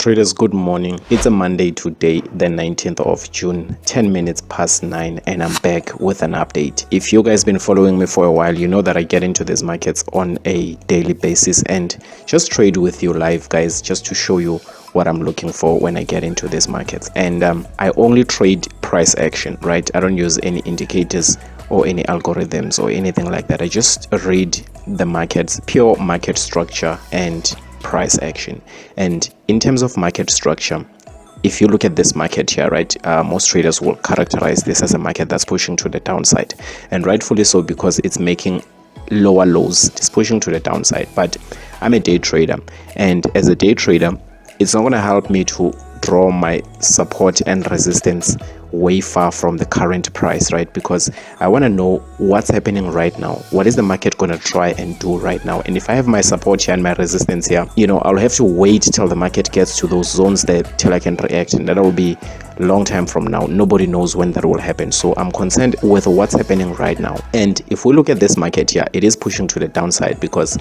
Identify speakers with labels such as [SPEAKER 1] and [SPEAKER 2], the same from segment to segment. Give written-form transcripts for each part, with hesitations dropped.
[SPEAKER 1] Traders, good morning. It's a Monday today, the 19th of June, 10 minutes past 9, and I'm back with an update. If you guys been following me for a while, you know that I get into these markets on a daily basis and just trade with you live, guys, just to show you what I'm looking for when I get into these markets. And I only trade price action, right? I don't use any indicators or any algorithms or anything like that. I just read the markets, pure market structure and price action. And in terms of market structure, if you look at this market here, right, most traders will characterize this as a market that's pushing to the downside, and rightfully so, because it's making lower lows. It's pushing to the downside. But I'm a day trader, and as a day trader, it's not going to help me to draw my support and resistance way far from the current price, right? Because I want to know what's happening right now. What is the market going to try and do right now? And if I have my support here and my resistance here, you know, I'll have to wait till the market gets to those zones there till I can react, and that will be a long time from now. Nobody knows when that will happen. So I'm concerned with what's happening right now. And if we look at this market here, it is pushing to the downside because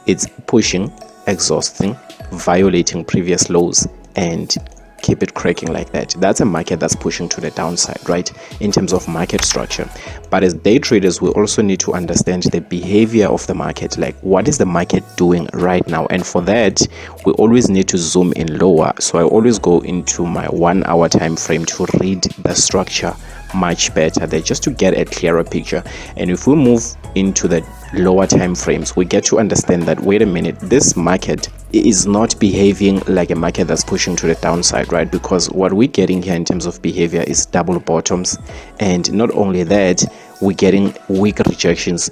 [SPEAKER 1] it's pushing, exhausting, violating previous lows, and keep it cracking like that. That's a market that's pushing to the downside, right, in terms of market structure. But as day traders, we also need to understand the behavior of the market, like what is the market doing right now. And for that, we always need to zoom in lower. So I always go into my 1 hour time frame to read the structure much better there, just to get a clearer picture. And if we move into the lower time frames, we get to understand that, wait a minute, this market is not behaving like a market that's pushing to the downside, right? Because what we're getting here in terms of behavior is double bottoms, and not only that, we're getting weak rejections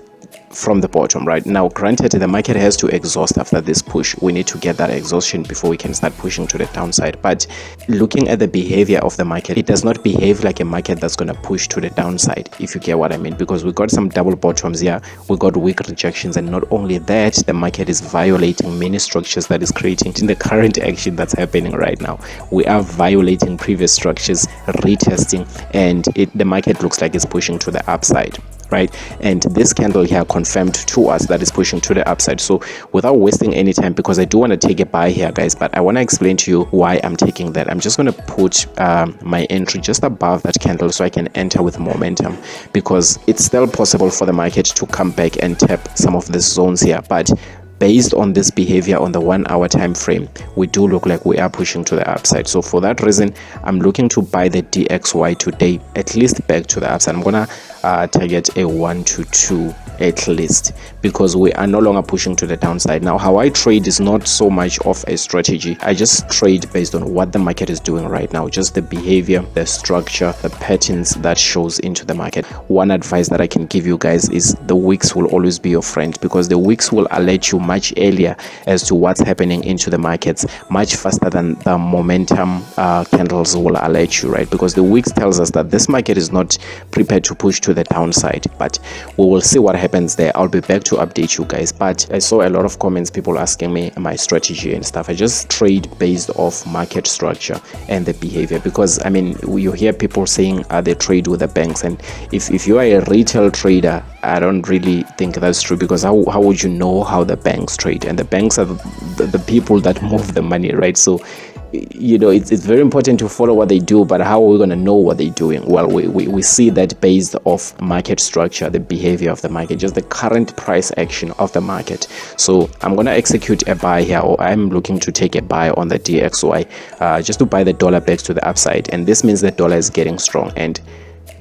[SPEAKER 1] from the bottom. Right now, granted, the market has to exhaust after this push. We need to get that exhaustion before we can start pushing to the downside. But looking at the behavior of the market, it does not behave like a market that's going to push to the downside, if you get what I mean, because we got some double bottoms here, we got weak rejections, and not only that, the market is violating many structures that is creating in the current action that's happening right now. We are violating previous structures, retesting, and the market looks like it's pushing to the upside, right? And this candle here confirmed to us that is pushing to the upside. So without wasting any time, because I do want to take a buy here, guys, but I want to explain to you why I'm taking that. I'm just going to put my entry just above that candle so I can enter with momentum, because it's still possible for the market to come back and tap some of these zones here. But based on this behavior on the 1 hour time frame, we do look like we are pushing to the upside. So for that reason, I'm looking to buy the DXY today, at least back to the upside. I'm gonna target a 1 to 2 at least, because we are no longer pushing to the downside. Now, how I trade is not so much of a strategy. I just trade based on what the market is doing right now, just the behavior, the structure, the patterns that shows into the market. One advice that I can give you guys is the wicks will always be your friend, because the wicks will alert you much earlier as to what's happening into the markets, much faster than the momentum candles will alert you, right? Because the wicks tells us that this market is not prepared to push to the downside, but we will see what happens there. I'll be back to update you guys. But I saw a lot of comments, people asking me my strategy and stuff. I just trade based off market structure and the behavior, because I mean, you hear people saying they trade with the banks, and if you are a retail trader, I don't really think that's true, because how would you know how the banks trade? And the banks are the people that move the money, right? So you know, it's very important to follow what they do, but how are we going to know what they're doing? Well, we see that based off market structure, the behavior of the market, just the current price action of the market. So I'm going to execute a buy here, or I'm looking to take a buy on the DXY, just to buy the dollar back to the upside. And this means the dollar is getting strong, and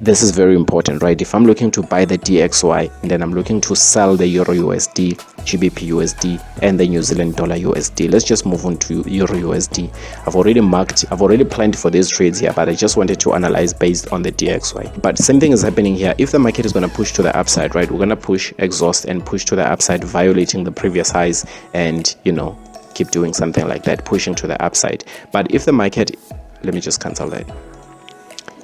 [SPEAKER 1] this is very important, right? If I'm looking to buy the DXY and then I'm looking to sell the Euro USD, GBP USD, and the New Zealand dollar USD, let's just move on to Euro USD. I've already planned for these trades here, but I just wanted to analyze based on the DXY. But same thing is happening here. If the market is going to push to the upside, right, we're going to push, exhaust, and push to the upside, violating the previous highs, and, you know, keep doing something like that, pushing to the upside. But if the market, let me just cancel that.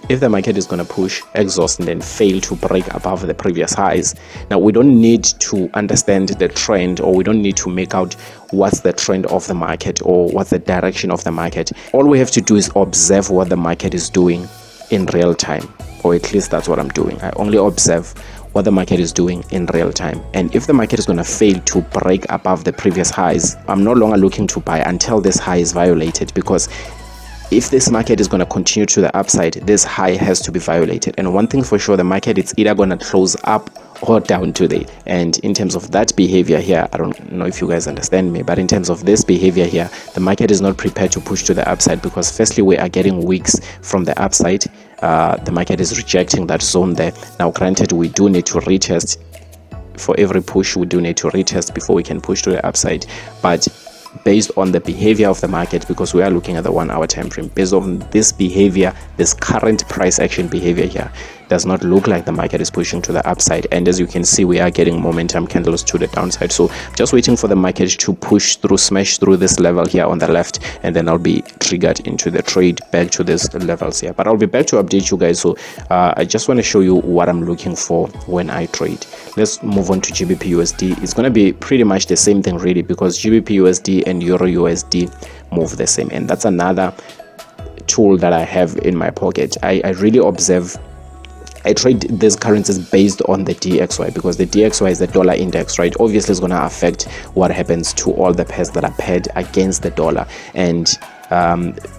[SPEAKER 1] If the market is going to push, exhaust, and then fail to break above the previous highs, now we don't need to understand the trend, or we don't need to make out what's the trend of the market or what's the direction of the market. All we have to do is observe what the market is doing in real time, or at least that's what I'm doing. I only observe what the market is doing in real time. And if the market is going to fail to break above the previous highs, I'm no longer looking to buy until this high is violated, because if this market is going to continue to the upside, this high has to be violated. And one thing for sure, the market is either going to close up or down today. And in terms of that behavior here, I don't know if you guys understand me, but in terms of this behavior here, the market is not prepared to push to the upside, because firstly, we are getting wicks from the upside. The market is rejecting that zone there. Now granted, we do need to retest. For every push, we do need to retest before we can push to the upside. But based on the behavior of the market, because we are looking at the 1 hour time frame, based on this behavior, this current price action behavior here, does not look like the market is pushing to the upside. And as you can see, we are getting momentum candles to the downside. So just waiting for the market to push through, smash through this level here on the left, and then I'll be triggered into the trade back to these levels here. But I'll be back to update you guys. So I just want to show you what I'm looking for when I trade. Let's move on to GBP USD. It's going to be pretty much the same thing really, because GBP USD and Euro USD move the same. And that's another tool that I have in my pocket. I really observe. I trade these currencies based on the DXY, because the DXY is the dollar index, right? Obviously, it's going to affect what happens to all the pairs that are paired against the dollar. And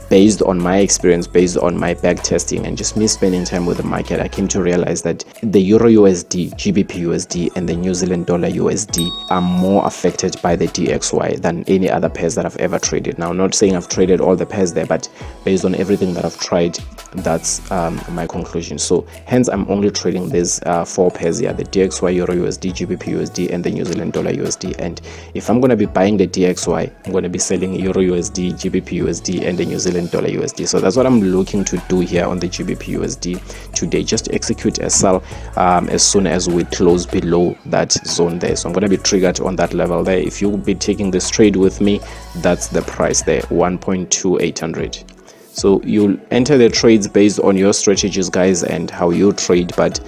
[SPEAKER 1] based on my experience, based on my back testing, and just me spending time with the market, I came to realize that the Euro USD, GBP USD, and the New Zealand dollar USD are more affected by the DXY than any other pairs that I've ever traded. Now, I'm not saying I've traded all the pairs there, but based on everything that I've tried, that's my conclusion. So hence, I'm only trading these 4 pairs here: the DXY, Euro USD, GBP USD, and the New Zealand dollar USD. And if I'm going to be buying the DXY, I'm going to be selling Euro USD, GBP USD, and the New Zealand dollar USD. So that's what I'm looking to do here on the GBP USD today. Just execute a sell as soon as we close below that zone there. So I'm going to be triggered on that level there. If you'll be taking this trade with me, that's the price there, 1.2800. So you'll enter the trades based on your strategies, guys, and how you trade. But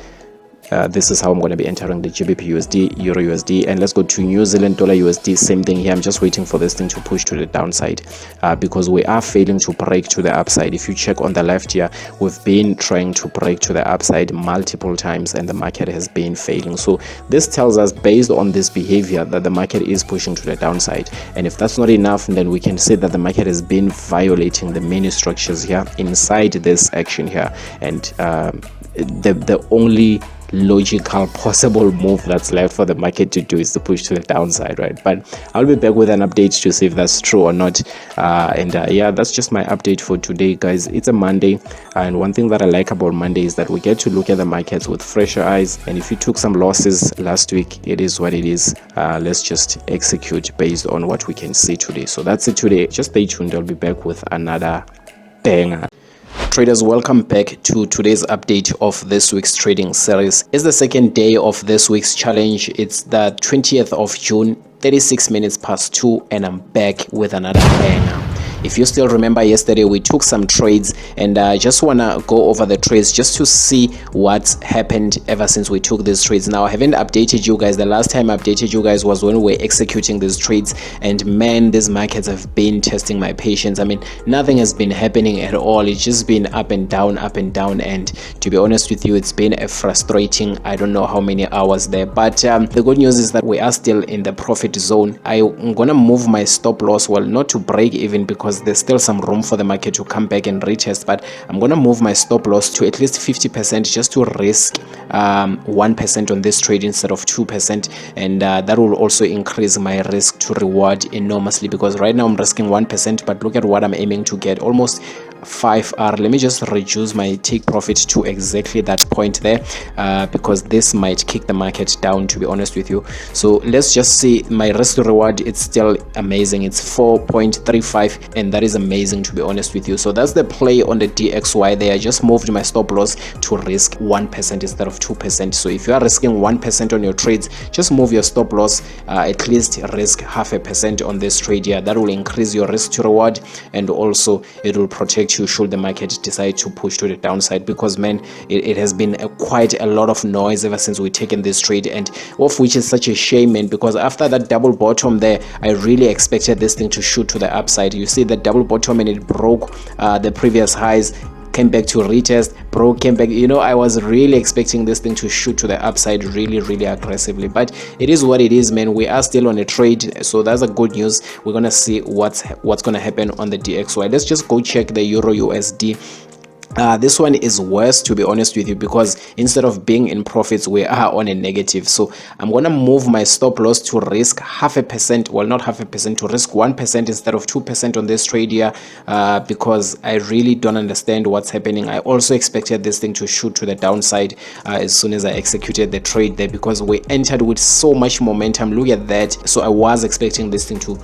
[SPEAKER 1] this is how I'm going to be entering the GBP USD, Euro USD, and let's go to New Zealand dollar USD. Same thing here. I'm just waiting for this thing to push to the downside, because we are failing to break to the upside. If you check on the left here, we've been trying to break to the upside multiple times, and the market has been failing. So this tells us, based on this behavior, that the market is pushing to the downside. And if that's not enough, then we can say that the market has been violating the mini structures here inside this action here. And the only logical possible move that's left for the market to do is to push to the downside, right? But I'll be back with an update to see if that's true or not. Yeah, that's just my update for today, guys. It's a Monday, and one thing that I like about Monday is that we get to look at the markets with fresher eyes. And if you took some losses last week, it is what it is. Let's just execute based on what we can see today. So that's it today. Just stay tuned. I'll be back with another banger. Traders, welcome back to today's update of this week's trading series. It's the second day of this week's challenge. It's the 20th of June, 36 minutes past 2, and I'm back with another banger. If you still remember, yesterday we took some trades, and I just want to go over the trades just to see what's happened ever since we took these trades. Now, I haven't updated you guys. The last time I updated you guys was when we were executing these trades, and man, these markets have been testing my patience. I mean, nothing has been happening at all. It's just been up and down, and to be honest with you, it's been a frustrating, I don't know how many hours there. But the good news is that we are still in the profit zone. I'm gonna move my stop loss, well, not to break even, because there's still some room for the market to come back and retest, but I'm gonna move my stop loss to at least 50%, just to risk 1% on this trade instead of 2%, and that will also increase my risk to reward enormously, because right now I'm risking 1%, but look at what I'm aiming to get, almost 5R. Let me just reduce my take profit to exactly that point there, because this might kick the market down, to be honest with you. So let's just see my risk to reward. It's still amazing. It's 4.35, and that is amazing, to be honest with you. So that's the play on the DXY there. I just moved my stop loss to risk 1% instead of 2%. So if you are risking 1% on your trades, just move your stop loss, at least risk 0.5% on this trade here. That will increase your risk to reward, and also it will protect you should the market decide to push to the downside, because man, it has been quite a lot of noise ever since we've taken this trade, and of which is such a shame, man, because after that double bottom there, I really expected this thing to shoot to the upside. You see the double bottom, and it broke the previous highs. came back to retest, broke, came back. You know, I was really expecting this thing to shoot to the upside really aggressively, but it is what it is, man. We are still on a trade, so that's a good news. We're gonna see what's gonna happen on the DXY. Let's just go check the Euro USD. This one is worse, to be honest with you, because instead of being in profits, we are on a negative. So I'm gonna move my stop loss to risk 0.5%, well, not 0.5%, to risk 1% instead of 2% on this trade here, because I really don't understand what's happening. I also expected this thing to shoot to the downside as soon as I executed the trade there, because we entered with so much momentum. Look at that. So I was expecting this thing to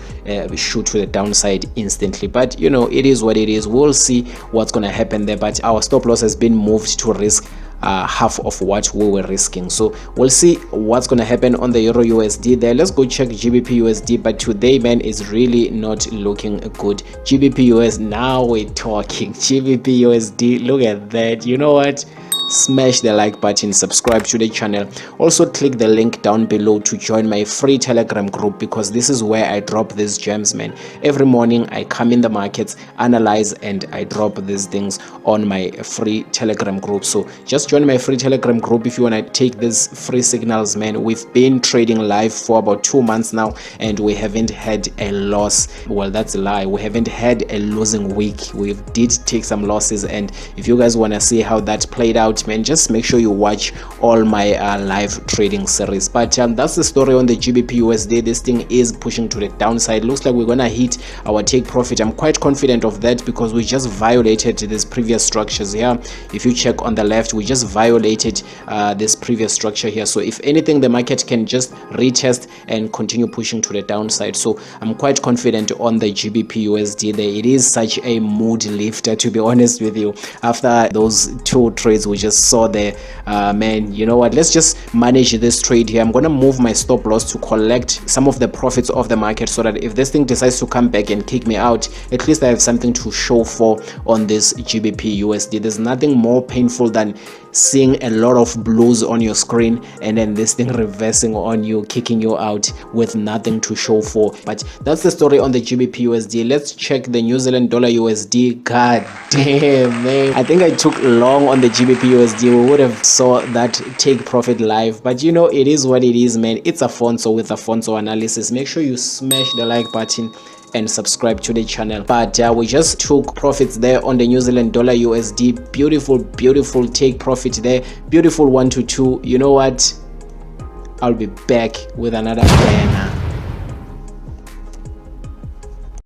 [SPEAKER 1] shoot to the downside instantly, but you know, it is what it is. We'll see what's gonna happen there, but our stop loss has been moved to risk half of what we were risking. So we'll see what's going to happen on the Euro USD there. Let's go check GBP USD, but today, man, is really not looking good. GBP US, now we're talking. GBP USD, look at that. You know what? Smash the like button, subscribe to the channel. Also click the link down below to join my free Telegram group, because this is where I drop these gems, man. Every morning I come in the markets, analyze, and I drop these things on my free Telegram group. So just join my free Telegram group if you want to take these free signals, man. We've been trading live for about 2 months now, and we haven't had a loss. Well, that's a lie. We haven't had a losing week. We did take some losses, and if you guys want to see how that played out, man, just make sure you watch all my live trading series. But that's the story on the GBP USD. This thing is pushing to the downside. Looks like we're gonna hit our take profit. I'm quite confident of that, because we just violated these previous structures here. If you check on the left, we just violated this previous structure here. So if anything, the market can just retest and continue pushing to the downside. So I'm quite confident on the GBP USD there. It is such a mood lifter, to be honest with you, after those 2 trades we just saw there. Man, you know what, let's just manage this trade here. I'm gonna move my stop loss to collect some of the profits of the market, so that if this thing decides to come back and kick me out, at least I have something to show for on this GBP USD. There's nothing more painful than seeing a lot of blues on your screen and then this thing reversing on you, kicking you out with nothing to show for. But that's the story on the GBP USD. Let's check the New Zealand dollar USD. God damn, man, I think I took long on the GBP USD. We would have saw that take profit live, but you know, it is what it is, man. It's Afonso with Afonso Analysis. Make sure you smash the like button and subscribe to the channel. But we just took profits there on the New Zealand dollar USD. Beautiful take profit there. Beautiful 1 to 2. You know what, I'll be back with another banner.